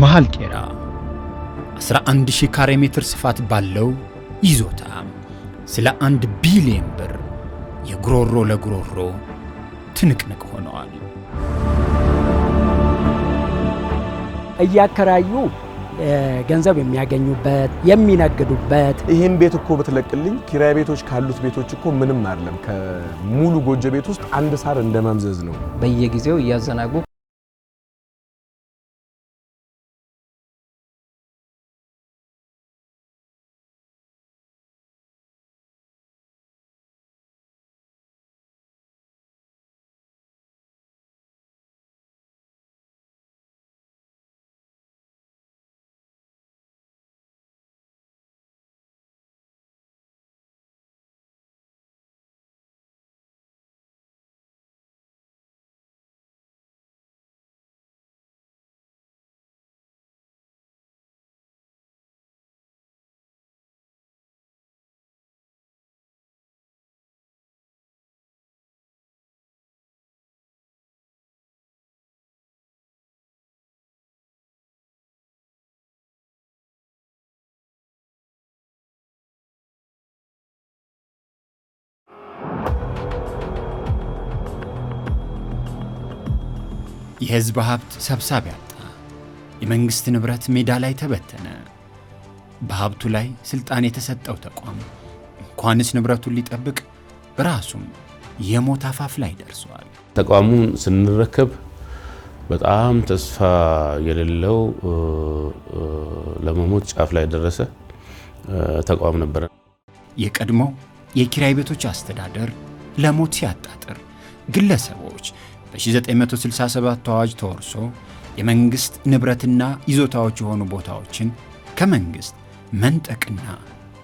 መሃል ቄራ 11000 ካሬ ሜትር ስፋት ባለው ይዞታ ስለ 1 ቢሊዮን ብር የጉሮሮ ለጉሮሮ ትንቅንቅ ሆነዋል። እያከራዩ ገንዘብ የሚያገኙበት የሚነግዱበት። ይሄን ቤት እኮ በተለቅልኝ ኪራይ ቤቶች ካሉት ቤቶች እኮ ምንም አይደለም። ከሙሉ ጎጆ ቤት ውስጥ አንድ ሳር እንደማምዘዝ ነው። በየጊዜው እያዘናጉ የህዝብ ሀብት ሰብሳቢ አጣ። የመንግስት ንብረት ሜዳ ላይ ተበተነ። በሀብቱ ላይ ስልጣን የተሰጠው ተቋም እንኳንስ ንብረቱን ሊጠብቅ ራሱም የሞት አፋፍ ላይ ደርሷል። ተቋሙን ስንረከብ በጣም ተስፋ የሌለው ለመሞት ጫፍ ላይ ደረሰ ተቋም ነበር። የቀድሞው የኪራይ ቤቶች አስተዳደር ለሞት ሲያጣጥር ግለሰቦች በ1967 አዋጅ ተወርሶ የመንግስት ንብረትና ይዞታዎች የሆኑ ቦታዎችን ከመንግስት መንጠቅና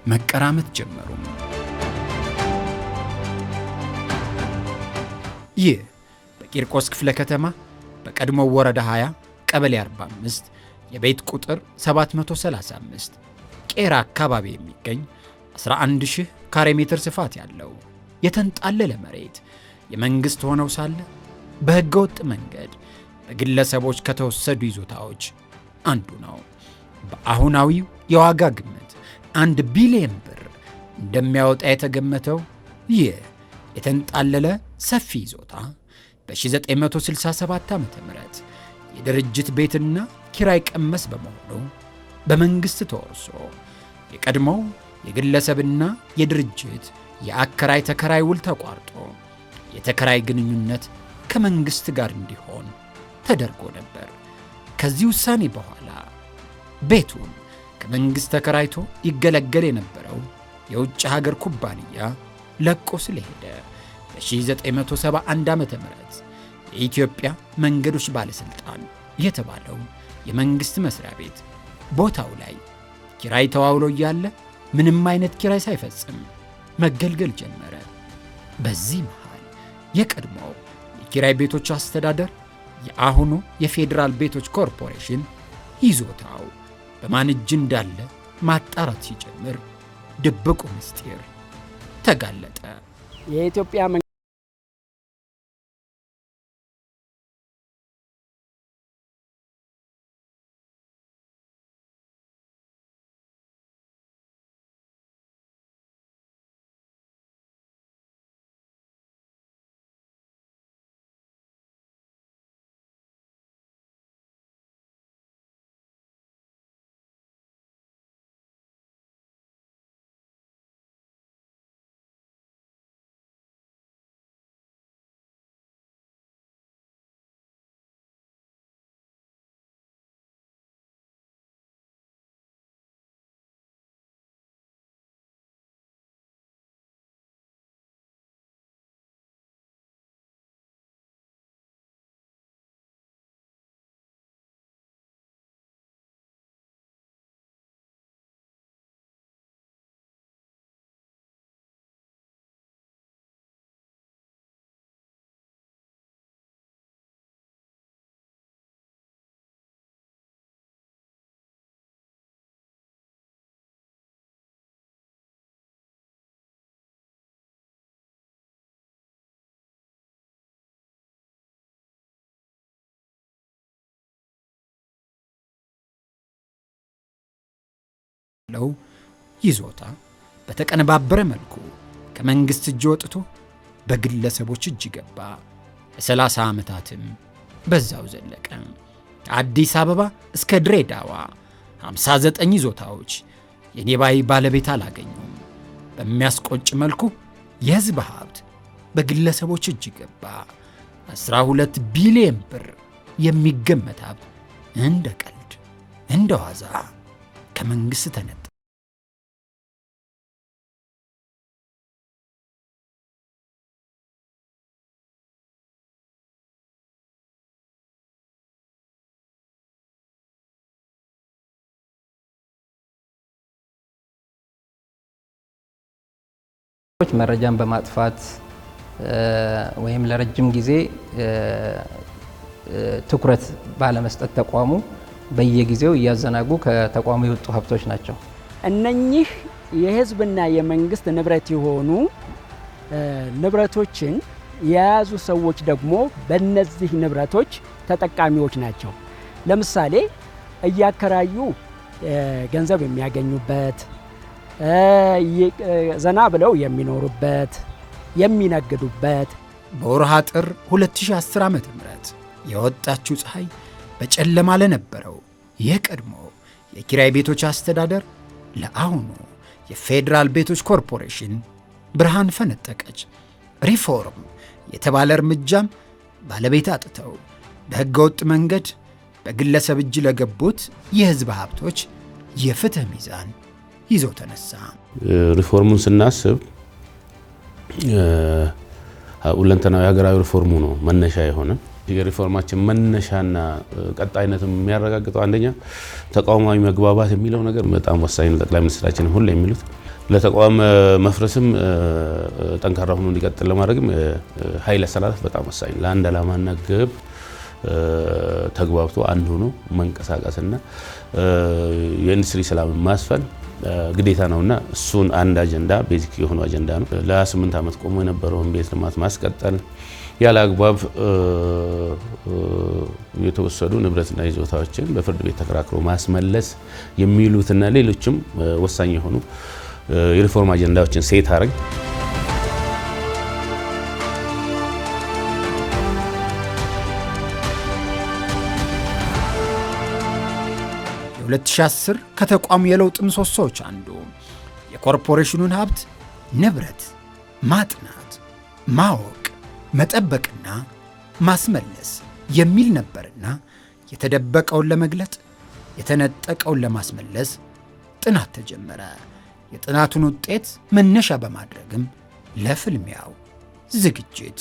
መቀራመት ጀመሩ። ይህ በቂርቆስ ክፍለ ከተማ በቀድሞው ወረዳ 20 ቀበሌ 45 የቤት ቁጥር 735 ቄራ አካባቢ የሚገኝ 11000 ካሬ ሜትር ስፋት ያለው የተንጣለለ መሬት የመንግስት ሆነው ሳለ በህገወጥ መንገድ በግለሰቦች ከተወሰዱ ይዞታዎች አንዱ ነው። በአሁናዊው የዋጋ ግምት 1 ቢሊዮን ብር እንደሚያወጣ የተገመተው ይህ የተንጣለለ ሰፊ ይዞታ በ1967 ዓ.ም የድርጅት ቤትና ኪራይ ቀመስ በመሆኑ በመንግስት ተወርሶ የቀድሞው የግለሰብና የድርጅት የአከራይ ተከራይ ውል ተቋርጦ የተከራይ ግንኙነት ከመንግስት ጋር እንዲሆን ተደርጎ ነበር። ከዚህ ውሳኔ በኋላ ቤቱን ከመንግስት ተከራይቶ ይገለገል የነበረው የውጭ ሀገር ኩባንያ ለቆ ስለሄደ በ1971 ዓ.ም የኢትዮጵያ መንገዶች ባለስልጣን የተባለው የመንግስት መስሪያ ቤት ቦታው ላይ ኪራይ ተዋውሎ እያለ ምንም አይነት ኪራይ ሳይፈጽም መገልገል ጀመረ። በዚህ መሃል የቀድሞው የኪራይ ቤቶች አስተዳደር የአሁኑ የፌዴራል ቤቶች ኮርፖሬሽን ይዞታው በማን እጅ እንዳለ ማጣራት ሲጀምር ድብቁ ምስጢር ተጋለጠ። የኢትዮጵያ ለው ይዞታ በተቀነባበረ መልኩ ከመንግስት እጅ ወጥቶ በግለሰቦች እጅ ገባ። ለ30 ዓመታትም በዛው ዘለቀ። ከአዲስ አበባ እስከ ድሬዳዋ 59 ይዞታዎች የኔባይ ባለቤት አላገኙም። በሚያስቆጭ መልኩ የህዝብ ሀብት በግለሰቦች እጅ ገባ። 12 ቢሊዮን ብር የሚገመት ሀብት እንደ ቀልድ እንደ ዋዛ ከመንግስት ተነጠቀ። መረጃን በማጥፋት ወይም ለረጅም ጊዜ ትኩረት ባለመስጠት ተቋሙ በየጊዜው እያዘናጉ ከተቋሙ የወጡ ሀብቶች ናቸው። እነኚህ የህዝብና የመንግስት ንብረት የሆኑ ንብረቶችን የያዙ ሰዎች ደግሞ በእነዚህ ንብረቶች ተጠቃሚዎች ናቸው። ለምሳሌ እያከራዩ ገንዘብ የሚያገኙበት፣ ዘና ብለው የሚኖሩበት፣ የሚነግዱበት። በወርሃ ጥር 2010 ዓ.ም የወጣችው ፀሐይ በጨለማ ለነበረው የቀድሞ የኪራይ ቤቶች አስተዳደር ለአሁኑ የፌዴራል ቤቶች ኮርፖሬሽን ብርሃን ፈነጠቀች። ሪፎርም የተባለ እርምጃም ባለቤት አጥተው በሕገወጥ መንገድ በግለሰብ እጅ ለገቡት የህዝብ ሀብቶች የፍትህ ሚዛን ይዞ ተነሳ። ሪፎርሙን ስናስብ ሁለንተናዊ ሀገራዊ ሪፎርሙ ነው መነሻ የሆነ። የሪፎርማችን መነሻና ቀጣይነት የሚያረጋግጠው አንደኛ ተቋማዊ መግባባት የሚለው ነገር በጣም ወሳኝ ነው። ጠቅላይ ሚኒስትራችን ሁሉ የሚሉት ለተቋም መፍረስም ጠንካራ ሆኖ እንዲቀጥል ለማድረግም ኃይል አሰላለፍ በጣም ወሳኝ ነው። ለአንድ ዓላማና ግብ ተግባብቶ አንድ ሆኖ መንቀሳቀስና የኢንዱስትሪ ሰላም ማስፈን ግዴታ ነውና እሱን አንድ አጀንዳ ቤዚክ የሆነ አጀንዳ ነው። ለ28 ዓመት ቆሞ የነበረውን ቤት ልማት ማስቀጠል፣ ያለ አግባብ የተወሰዱ ንብረትና ይዞታዎችን በፍርድ ቤት ተከራክሮ ማስመለስ የሚሉትና ሌሎችም ወሳኝ የሆኑ የሪፎርም አጀንዳዎችን ሴት አረግ 2010 ከተቋሙ የለውጥ ምሰሶዎች አንዱ የኮርፖሬሽኑን ሀብት ንብረት ማጥናት፣ ማወቅ፣ መጠበቅና ማስመለስ የሚል ነበርና የተደበቀውን ለመግለጥ የተነጠቀውን ለማስመለስ ጥናት ተጀመረ። የጥናቱን ውጤት መነሻ በማድረግም ለፍልሚያው ዝግጅት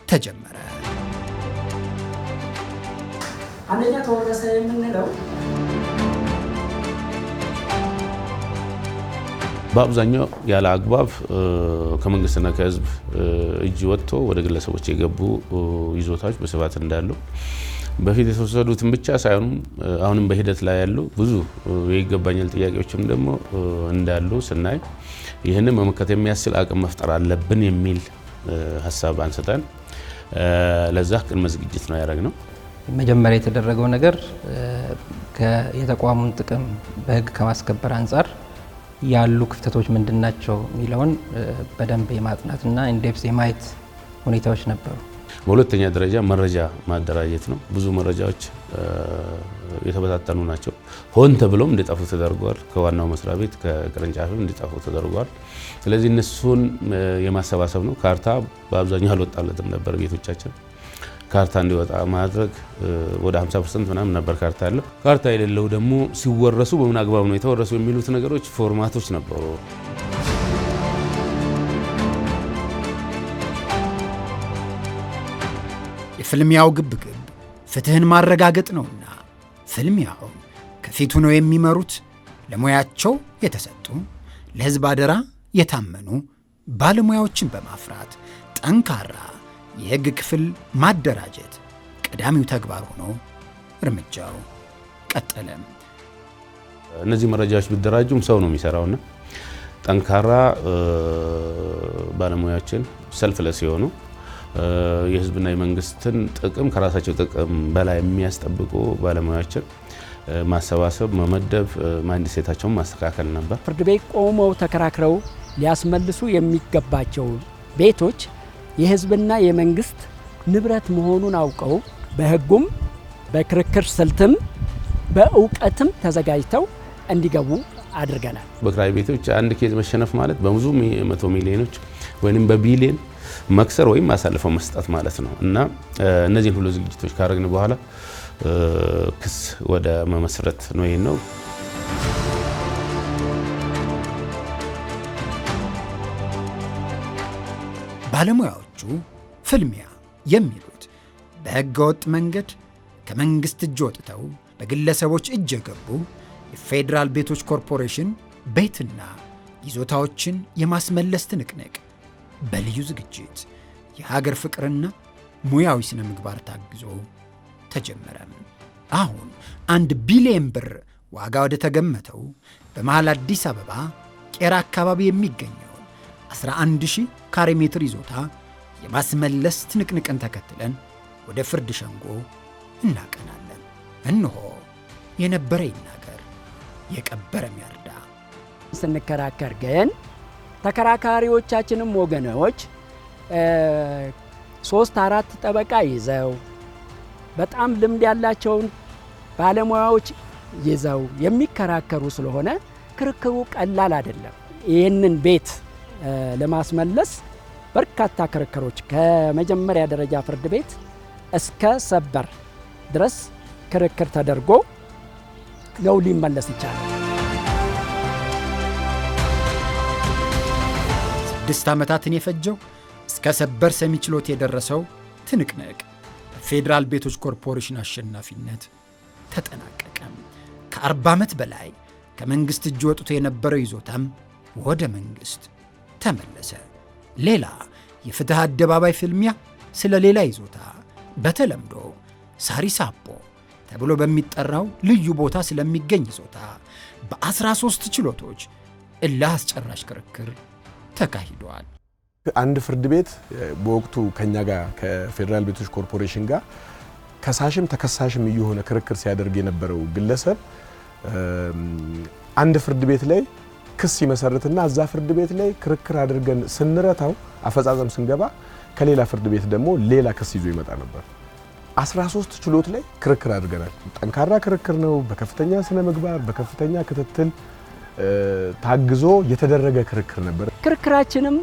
ተጀመረ። አንደኛ ተወረሰ የምንለው በአብዛኛው ያለ አግባብ ከመንግስትና ከህዝብ እጅ ወጥቶ ወደ ግለሰቦች የገቡ ይዞታዎች በስፋት እንዳሉ በፊት የተወሰዱትን ብቻ ሳይሆኑ አሁንም በሂደት ላይ ያሉ ብዙ የይገባኛል ጥያቄዎችም ደግሞ እንዳሉ ስናይ ይህንን መመከት የሚያስችል አቅም መፍጠር አለብን የሚል ሀሳብ አንስተን ለዛ ቅድመ ዝግጅት ነው ያደረግነው። መጀመሪያ የተደረገው ነገር የተቋሙን ጥቅም በህግ ከማስከበር አንጻር ያሉ ክፍተቶች ምንድናቸው የሚለውን በደንብ የማጥናትና ኢንዴፕስ የማየት ሁኔታዎች ነበሩ። በሁለተኛ ደረጃ መረጃ ማደራጀት ነው። ብዙ መረጃዎች የተበታተኑ ናቸው። ሆን ተብሎም እንዲጠፉ ተደርጓል። ከዋናው መስሪያ ቤት ከቅርንጫፍም እንዲጠፉ ተደርጓል። ስለዚህ እነሱን የማሰባሰብ ነው። ካርታ በአብዛኛው አልወጣለትም ነበር ቤቶቻችን። ካርታ እንዲወጣ ማድረግ ወደ 50% ምናምን ነበር ካርታ ያለው። ካርታ የሌለው ደግሞ ሲወረሱ በምን አግባብ ነው የተወረሱ የሚሉት ነገሮች ፎርማቶች ነበሩ። የፍልሚያው ግብግብ ፍትህን ማረጋገጥ ነውና ፍልሚያውን ከፊቱ ነው የሚመሩት ለሙያቸው የተሰጡ ለህዝብ አደራ የታመኑ ባለሙያዎችን በማፍራት ጠንካራ የህግ ክፍል ማደራጀት ቀዳሚው ተግባር ሆኖ እርምጃው ቀጠለ። እነዚህ መረጃዎች ቢደራጁም ሰው ነው የሚሰራውና ጠንካራ ባለሙያዎችን ሰልፍለስ የሆኑ የህዝብና የመንግስትን ጥቅም ከራሳቸው ጥቅም በላይ የሚያስጠብቁ ባለሙያዎችን ማሰባሰብ፣ መመደብ፣ ማንዲሴታቸውን ማስተካከል ነበር። ፍርድ ቤት ቆመው ተከራክረው ሊያስመልሱ የሚገባቸው ቤቶች የህዝብና የመንግስት ንብረት መሆኑን አውቀው በህጉም በክርክር ስልትም በእውቀትም ተዘጋጅተው እንዲገቡ አድርገናል። በክራይ ቤቶች አንድ ኬዝ መሸነፍ ማለት በብዙ መቶ ሚሊዮኖች ወይም በቢሊዮን መክሰር ወይም ማሳለፈው መስጠት ማለት ነው እና እነዚህን ሁሉ ዝግጅቶች ካደረግን በኋላ ክስ ወደ መመስረት ነው ነው። ባለሙያዎቹ ፍልሚያ የሚሉት በህገወጥ መንገድ ከመንግስት እጅ ወጥተው በግለሰቦች እጅ የገቡ የፌዴራል ቤቶች ኮርፖሬሽን ቤትና ይዞታዎችን የማስመለስ ትንቅንቅ በልዩ ዝግጅት የሀገር ፍቅርና ሙያዊ ስነ ምግባር ታግዞ ተጀመረ። አሁን 1 ቢሊዮን ብር ዋጋ ወደ ተገመተው በመሃል አዲስ አበባ ቄራ አካባቢ የሚገኘውን 11000 ካሬ ሜትር ይዞታ የማስመለስ ትንቅንቅን ተከትለን ወደ ፍርድ ሸንጎ እናቀናለን። እነሆ የነበረ ይናገር የቀበረም ያርዳ። ስንከራከር ግን ተከራካሪዎቻችንም ወገኖች 3-4 ጠበቃ ይዘው በጣም ልምድ ያላቸውን ባለሙያዎች ይዘው የሚከራከሩ ስለሆነ ክርክሩ ቀላል አይደለም። ይህንን ቤት ለማስመለስ በርካታ ክርክሮች ከመጀመሪያ ደረጃ ፍርድ ቤት እስከ ሰበር ድረስ ክርክር ተደርጎ ነው ሊመለስ ይቻላል። 6 ዓመታትን የፈጀው እስከ ሰበር ሰሚ ችሎት የደረሰው ትንቅንቅ በፌዴራል ቤቶች ኮርፖሬሽን አሸናፊነት ተጠናቀቀ። ከ40 ዓመት በላይ ከመንግስት እጅ ወጥቶ የነበረው ይዞታም ወደ መንግስት ተመለሰ። ሌላ የፍትህ አደባባይ ፍልሚያ ስለ ሌላ ይዞታ በተለምዶ ሳሪስ አቦ ተብሎ በሚጠራው ልዩ ቦታ ስለሚገኝ ይዞታ በ13 ችሎቶች እልህ አስጨራሽ ክርክር ተካሂዷል። አንድ ፍርድ ቤት በወቅቱ ከኛ ጋር ከፌዴራል ቤቶች ኮርፖሬሽን ጋር ከሳሽም ተከሳሽም እየሆነ ክርክር ሲያደርግ የነበረው ግለሰብ አንድ ፍርድ ቤት ላይ ክስ ይመሰርትና እዛ ፍርድ ቤት ላይ ክርክር አድርገን ስንረታው አፈጻጸም ስንገባ ከሌላ ፍርድ ቤት ደግሞ ሌላ ክስ ይዞ ይመጣ ነበር። 13 ችሎት ላይ ክርክር አድርገናል። ጠንካራ ክርክር ነው። በከፍተኛ ስነ ምግባር በከፍተኛ ክትትል ታግዞ የተደረገ ክርክር ነበር። ክርክራችንም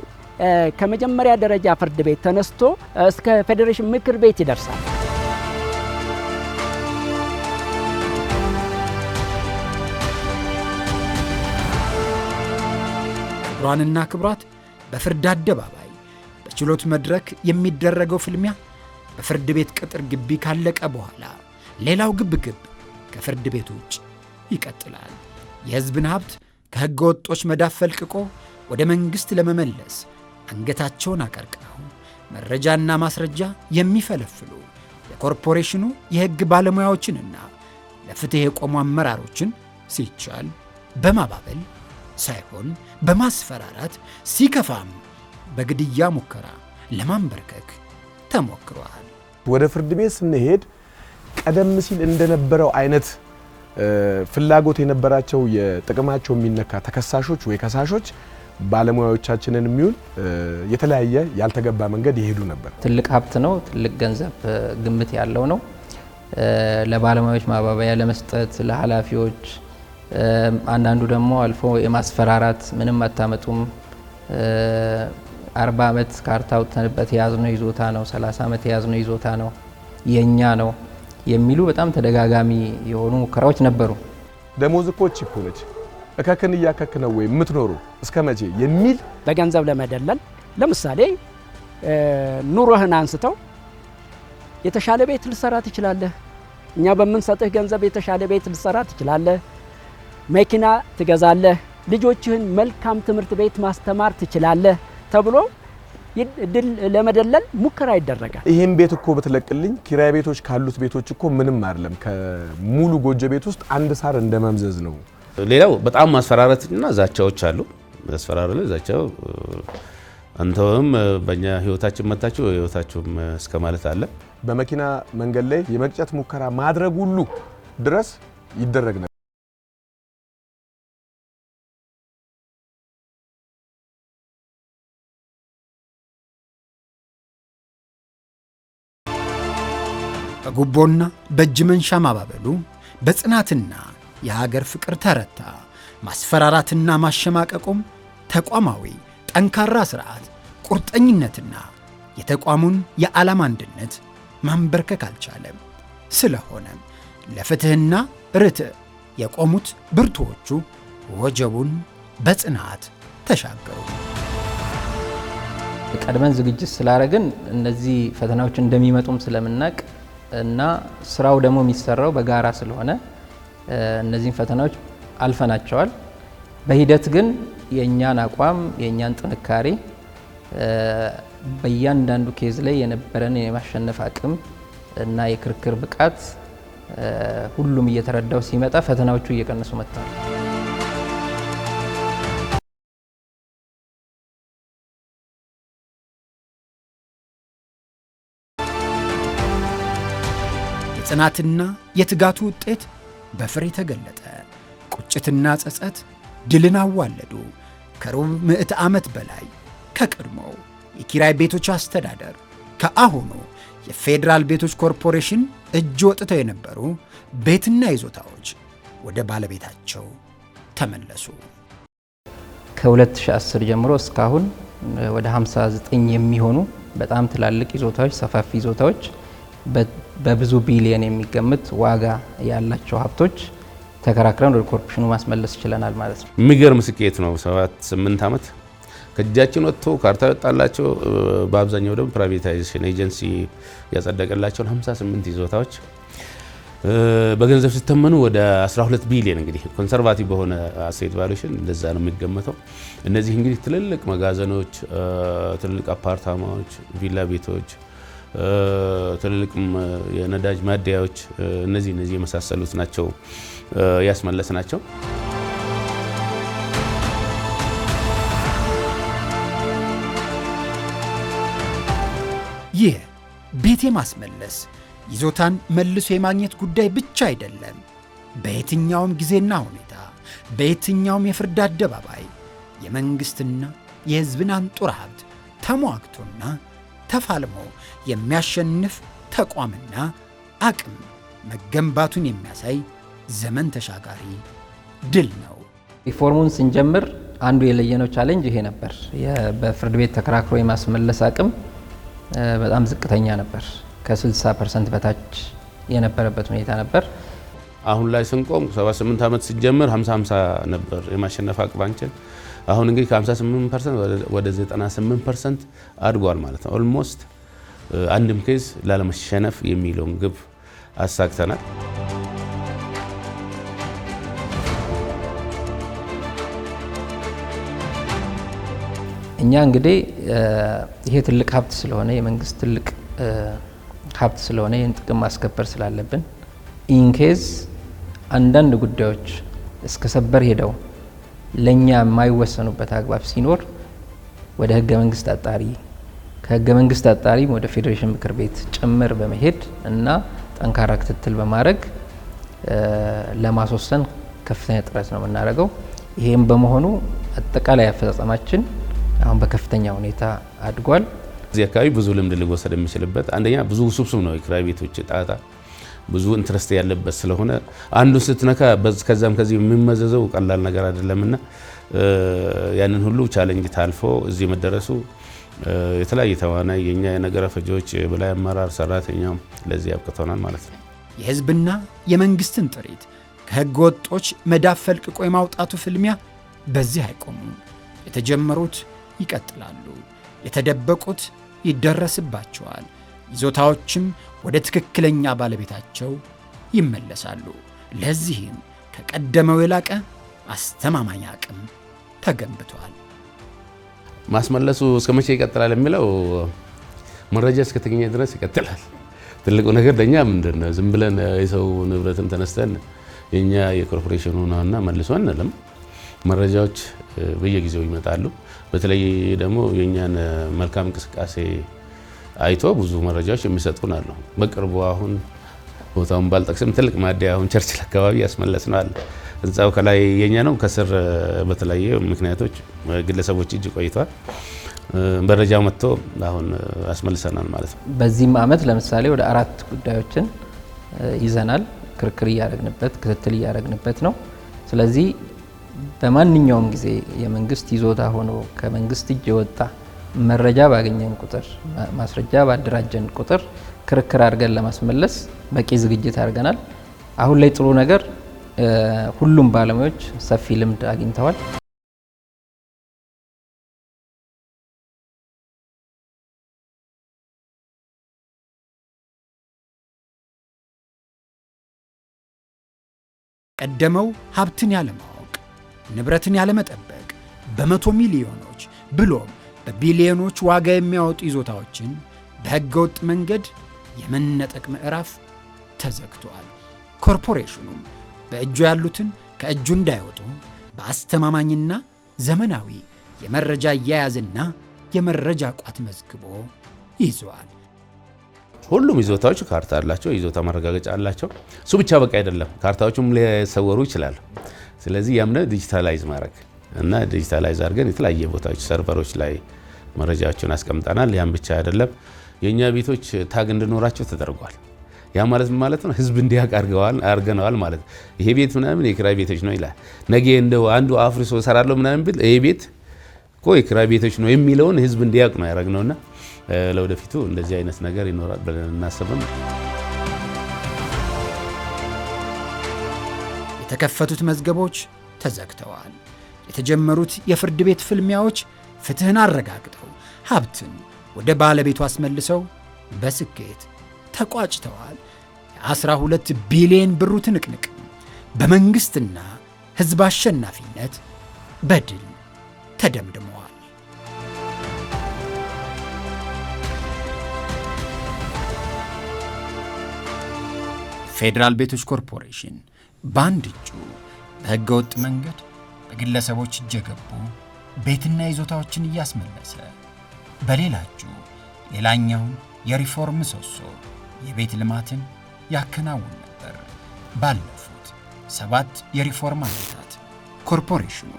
ከመጀመሪያ ደረጃ ፍርድ ቤት ተነስቶ እስከ ፌዴሬሽን ምክር ቤት ይደርሳል። ክቡራንና ክቡራት፣ በፍርድ አደባባይ በችሎት መድረክ የሚደረገው ፍልሚያ በፍርድ ቤት ቅጥር ግቢ ካለቀ በኋላ ሌላው ግብግብ ከፍርድ ቤት ውጭ ይቀጥላል። የሕዝብን ሀብት ከሕገ ወጦች መዳፍ ፈልቅቆ ወደ መንግሥት ለመመለስ አንገታቸውን አቀርቅረው መረጃና ማስረጃ የሚፈለፍሉ የኮርፖሬሽኑ የሕግ ባለሙያዎችንና ለፍትሕ የቆሙ አመራሮችን ሲቻል በማባበል ሳይሆን በማስፈራራት ሲከፋም በግድያ ሙከራ ለማንበርከክ ተሞክሯል። ወደ ፍርድ ቤት ስንሄድ ቀደም ሲል እንደነበረው አይነት ፍላጎት የነበራቸው የጥቅማቸው የሚነካ ተከሳሾች ወይ ከሳሾች ባለሙያዎቻችንን የሚውል የተለያየ ያልተገባ መንገድ ይሄዱ ነበር። ትልቅ ሀብት ነው፣ ትልቅ ገንዘብ ግምት ያለው ነው። ለባለሙያዎች ማባበያ ለመስጠት ለኃላፊዎች፣ አንዳንዱ ደግሞ አልፎ የማስፈራራት ምንም አታመጡም፣ 40 ዓመት ካርታ አውጥተንበት የያዝነው ይዞታ ነው፣ 30 ዓመት የያዝነው ይዞታ ነው፣ የኛ ነው የሚሉ በጣም ተደጋጋሚ የሆኑ ሙከራዎች ነበሩ። ደሞዝ እኮ ቺፕ ነች፣ እከክን እያከክ ነው ወይ የምትኖሩ እስከ መቼ የሚል በገንዘብ ለመደለል ለምሳሌ ኑሮህን አንስተው የተሻለ ቤት ልሰራ ትችላለህ፣ እኛ በምንሰጥህ ገንዘብ የተሻለ ቤት ልሰራ ትችላለህ፣ መኪና ትገዛለህ፣ ልጆችህን መልካም ትምህርት ቤት ማስተማር ትችላለህ ተብሎ ድል ለመደለል ሙከራ ይደረጋል። ይሄን ቤት እኮ ብትለቅልኝ ኪራይ ቤቶች ካሉት ቤቶች እኮ ምንም አይደለም፣ ከሙሉ ጎጆ ቤት ውስጥ አንድ ሳር እንደመምዘዝ ነው። ሌላው በጣም ማስፈራራትና ዛቻዎች አሉ። ማስፈራራለ ዛቻው አንተውም በእኛ ህይወታችን መታችሁ ህይወታችሁም እስከ ማለት አለ። በመኪና መንገድ ላይ የመቅጨት ሙከራ ማድረግ ሁሉ ድረስ ይደረግ ነበር። በጉቦና በእጅ መንሻ ማባበሉ በጽናትና የሀገር ፍቅር ተረታ። ማስፈራራትና ማሸማቀቁም ተቋማዊ ጠንካራ ሥርዓት፣ ቁርጠኝነትና የተቋሙን የዓላማ አንድነት ማንበርከክ አልቻለም። ስለሆነም ለፍትሕና ርትዕ የቆሙት ብርቱዎቹ ወጀቡን በጽናት ተሻገሩ። ቀድመን ዝግጅት ስላደረግን እነዚህ ፈተናዎች እንደሚመጡም ስለምናቅ እና ስራው ደግሞ የሚሰራው በጋራ ስለሆነ እነዚህን ፈተናዎች አልፈናቸዋል። በሂደት ግን የእኛን አቋም የእኛን ጥንካሬ በእያንዳንዱ ኬዝ ላይ የነበረን የማሸነፍ አቅም እና የክርክር ብቃት ሁሉም እየተረዳው ሲመጣ ፈተናዎቹ እየቀነሱ መጥተዋል። የጽናትና የትጋቱ ውጤት በፍሬ ተገለጠ። ቁጭትና ጸጸት ድልን አዋለዱ። ከሩብ ምዕተ ዓመት በላይ ከቀድሞው የኪራይ ቤቶች አስተዳደር ከአሁኑ የፌዴራል ቤቶች ኮርፖሬሽን እጅ ወጥተው የነበሩ ቤትና ይዞታዎች ወደ ባለቤታቸው ተመለሱ። ከ2010 ጀምሮ እስካሁን ወደ 59 የሚሆኑ በጣም ትላልቅ ይዞታዎች፣ ሰፋፊ ይዞታዎች በብዙ ቢሊየን የሚገመት ዋጋ ያላቸው ሀብቶች ተከራክረን ወደ ኮርፖሬሽኑ ማስመለስ ይችለናል ማለት ነው። የሚገርም ስኬት ነው። 7-8 ዓመት ከእጃችን ወጥቶ ካርታ ወጣላቸው። በአብዛኛው ደግሞ ፕራይቬታይዜሽን ኤጀንሲ ያጸደቀላቸውን 58 ይዞታዎች በገንዘብ ሲተመኑ ወደ 12 ቢሊዮን እንግዲህ ኮንሰርቫቲቭ በሆነ አሴት ቫሉዌሽን እንደዛ ነው የሚገመተው። እነዚህ እንግዲህ ትልልቅ መጋዘኖች፣ ትልልቅ አፓርታማዎች፣ ቪላ ቤቶች፣ ትልልቅ የነዳጅ ማደያዎች እነዚህ የመሳሰሉት ናቸው ያስመለስ ናቸው። ይህ ቤት የማስመለስ ይዞታን መልሶ የማግኘት ጉዳይ ብቻ አይደለም። በየትኛውም ጊዜና ሁኔታ በየትኛውም የፍርድ አደባባይ የመንግሥትና የሕዝብን አንጡራ ሀብት ተሟግቶና ተፋልሞ የሚያሸንፍ ተቋምና አቅም መገንባቱን የሚያሳይ ዘመን ተሻጋሪ ድል ነው። ሪፎርሙን ስንጀምር አንዱ የለየነው ቻሌንጅ ይሄ ነበር። በፍርድ ቤት ተከራክሮ የማስመለስ አቅም በጣም ዝቅተኛ ነበር። ከ60% በታች የነበረበት ሁኔታ ነበር። አሁን ላይ ስንቆም 78 ዓመት ሲጀምር 50-50 ነበር የማሸነፍ አቅማችን። አሁን እንግዲህ ከ58% ወደ 98% አድጓል ማለት ነው። ኦልሞስት አንድም ኬዝ ላለመሸነፍ የሚለውን ግብ አሳክተናል። እኛ እንግዲህ ይሄ ትልቅ ሀብት ስለሆነ የመንግስት ትልቅ ሀብት ስለሆነ ይህን ጥቅም ማስከበር ስላለብን ኢንኬዝ አንዳንድ ጉዳዮች እስከ ሰበር ሄደው ለኛ የማይወሰኑበት አግባብ ሲኖር ወደ ህገ መንግስት አጣሪ ከህገ መንግስት አጣሪ ወደ ፌዴሬሽን ምክር ቤት ጭምር በመሄድ እና ጠንካራ ክትትል በማድረግ ለማስወሰን ከፍተኛ ጥረት ነው የምናደርገው። ይሄም በመሆኑ አጠቃላይ አፈጻጸማችን አሁን በከፍተኛ ሁኔታ አድጓል። እዚህ አካባቢ ብዙ ልምድ ሊወሰድ የሚችልበት አንደኛ ብዙ ውስብስብ ነው የኪራይ ቤቶች ጣጣ ብዙ ኢንትረስት ያለበት ስለሆነ አንዱ ስትነካ ከዛም ከዚህ የሚመዘዘው ቀላል ነገር አይደለምና ያንን ሁሉ ቻሌንጅ ታልፎ እዚህ መደረሱ የተለያየ ተዋናይ የኛ የነገረ ፈጆች በላይ አመራር ሰራተኛው ለዚህ ያብቅተናል ማለት ነው። የህዝብና የመንግስትን ጥሪት ከህገ ወጦች መዳፍ ፈልቅቆ የማውጣቱ ፍልሚያ በዚህ አይቆሙም። የተጀመሩት ይቀጥላሉ፣ የተደበቁት ይደረስባቸዋል። ይዞታዎችም ወደ ትክክለኛ ባለቤታቸው ይመለሳሉ። ለዚህም ከቀደመው የላቀ አስተማማኝ አቅም ተገንብቷል። ማስመለሱ እስከ መቼ ይቀጥላል የሚለው መረጃ እስከተገኘ ድረስ ይቀጥላል። ትልቁ ነገር ለኛ ምንድነው? ዝም ብለን የሰው ንብረትን ተነስተን የኛ የኮርፖሬሽኑ ነውና መልሶ አንልም። መረጃዎች በየጊዜው ይመጣሉ። በተለይ ደግሞ የኛን መልካም እንቅስቃሴ አይቶ ብዙ መረጃዎች የሚሰጡን አሉ። በቅርቡ አሁን ቦታውን ባልጠቅስም ትልቅ ማደያ አሁን ቸርችል አካባቢ ያስመለስነው አለ። ህንጻው ከላይ የኛ ነው፣ ከስር በተለያየ ምክንያቶች ግለሰቦች እጅ ቆይቷል። መረጃው መጥቶ አሁን አስመልሰናል ማለት ነው። በዚህም አመት ለምሳሌ ወደ 4 ጉዳዮችን ይዘናል። ክርክር እያደረግንበት ክትትል እያደረግንበት ነው። ስለዚህ በማንኛውም ጊዜ የመንግስት ይዞታ ሆኖ ከመንግስት እጅ የወጣ መረጃ ባገኘን ቁጥር ማስረጃ ባደራጀን ቁጥር ክርክር አድርገን ለማስመለስ በቂ ዝግጅት አድርገናል። አሁን ላይ ጥሩ ነገር ሁሉም ባለሙያዎች ሰፊ ልምድ አግኝተዋል። ቀደመው ሀብትን ያለማወቅ ንብረትን ያለመጠበቅ በመቶ ሚሊዮኖች ብሎም በቢሊዮኖች ዋጋ የሚያወጡ ይዞታዎችን በህገወጥ መንገድ የመነጠቅ ምዕራፍ ተዘግቷል። ኮርፖሬሽኑም በእጁ ያሉትን ከእጁ እንዳይወጡ በአስተማማኝና ዘመናዊ የመረጃ አያያዝና የመረጃ ቋት መዝግቦ ይዟል። ሁሉም ይዞታዎች ካርታ አላቸው፣ ይዞታ ማረጋገጫ አላቸው። እሱ ብቻ በቃ አይደለም፣ ካርታዎቹም ሊሰወሩ ይችላሉ። ስለዚህ ያምነ ዲጂታላይዝ ማድረግ እና ዲጂታላይዝ አድርገን የተለያየ ቦታዎች ሰርቨሮች ላይ መረጃዎችን አስቀምጠናል። ያን ብቻ አይደለም፣ የኛ ቤቶች ታግ እንዲኖራቸው ተደርጓል። ያ ማለት ነው ህዝብ እንዲያውቅ አድርገነዋል ማለት ነው። ይሄ ቤት ምናምን የኪራይ ቤቶች ነው ይላል። ነገ እንደው አንዱ አፍርሶ ሰራለሁ ምናምን ቢል ይሄ ቤት እኮ የኪራይ ቤቶች ነው የሚለውን ህዝብ እንዲያውቅ ነው ያደረግነውና ለወደፊቱ እንደዚህ አይነት ነገር ይኖራል ብለን እናስብም። የተከፈቱት መዝገቦች ተዘግተዋል። የተጀመሩት የፍርድ ቤት ፍልሚያዎች ፍትህን አረጋግጠው ሀብትን ወደ ባለቤቱ አስመልሰው በስኬት ተቋጭተዋል። የ12 ቢሊዮን ብሩ ትንቅንቅ በመንግስትና ህዝብ አሸናፊነት በድል ተደምድመዋል። ፌዴራል ቤቶች ኮርፖሬሽን በአንድ እጁ በሕገ ወጥ መንገድ በግለሰቦች እጅ የገቡ ቤትና ይዞታዎችን እያስመለሰ በሌላ እጁ ሌላኛውን የሪፎርም ምሰሶ የቤት ልማትን ያከናውን ነበር። ባለፉት 7 የሪፎርም ዓመታት ኮርፖሬሽኑ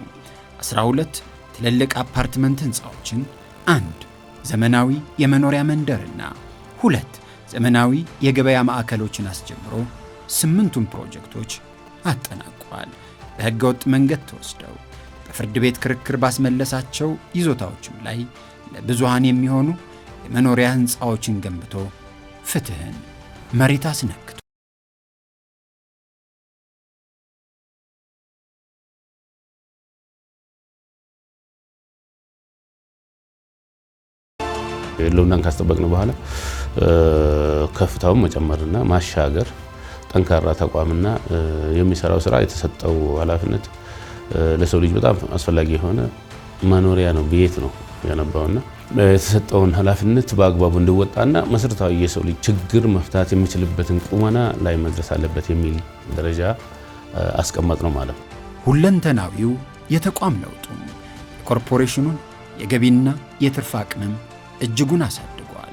12 ትልልቅ አፓርትመንት ሕንፃዎችን፣ 1 ዘመናዊ የመኖሪያ መንደርና 2 ዘመናዊ የገበያ ማዕከሎችን አስጀምሮ 8ቱን ፕሮጀክቶች አጠናቋል። በሕገ ወጥ መንገድ ተወስደው በፍርድ ቤት ክርክር ባስመለሳቸው ይዞታዎችም ላይ ለብዙሃን የሚሆኑ የመኖሪያ ሕንፃዎችን ገንብቶ ፍትህን መሬት አስነክቶ ህልውናን ካስጠበቅን በኋላ ከፍታውን መጨመርና ማሻገር ጠንካራ ተቋምና የሚሰራው ስራ የተሰጠው ኃላፊነት ለሰው ልጅ በጣም አስፈላጊ የሆነ መኖሪያ ነው፣ ቤት ነው ያነባውና የተሰጠውን ኃላፊነት በአግባቡ እንዲወጣና መሰረታዊ የሰው ልጅ ችግር መፍታት የሚችልበትን ቁመና ላይ መድረስ አለበት የሚል ደረጃ አስቀመጥ ነው ማለት ነው። ሁለንተናዊው የተቋም ለውጡ የኮርፖሬሽኑን የገቢና የትርፍ አቅምም እጅጉን አሳድጓል።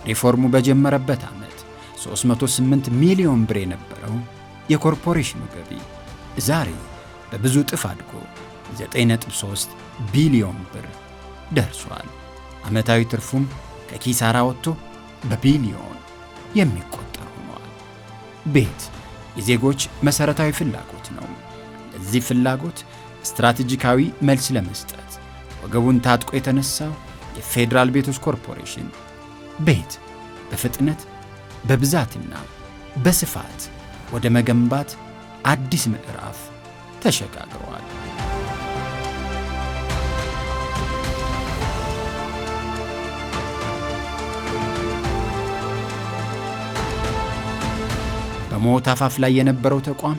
ሪፎርሙ በጀመረበት ዓመት 308 ሚሊዮን ብር የነበረው የኮርፖሬሽኑ ገቢ ዛሬ በብዙ እጥፍ አድጎ 9.3 ቢሊዮን ብር ደርሷል። ዓመታዊ ትርፉም ከኪሳራ ወጥቶ በቢሊዮን የሚቆጠር ሆኗል። ቤት የዜጎች መሠረታዊ ፍላጎት ነው። ለዚህ ፍላጎት ስትራቴጂካዊ መልስ ለመስጠት ወገቡን ታጥቆ የተነሳው የፌዴራል ቤቶች ኮርፖሬሽን ቤት በፍጥነት በብዛትና በስፋት ወደ መገንባት አዲስ ምዕራፍ ተሸጋግሯል። በሞት አፋፍ ላይ የነበረው ተቋም